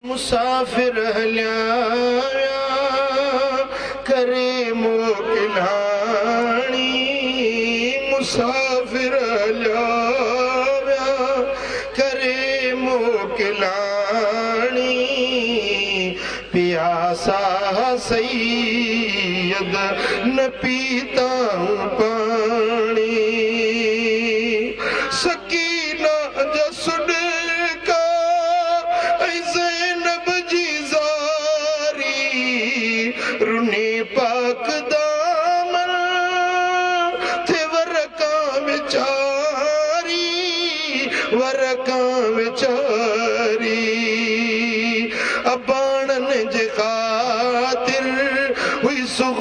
मुसाफिर हलिया करे मोकिलाणी मुसाफिर हलिया करे मोकिलाणी प्यासा सैयद न पीता पानी सकीना जसुड का ज़ैनब जी ज़ारी रुनी पाक दामन थे वरका विचारी अबाणन जे खातिर हुई सुख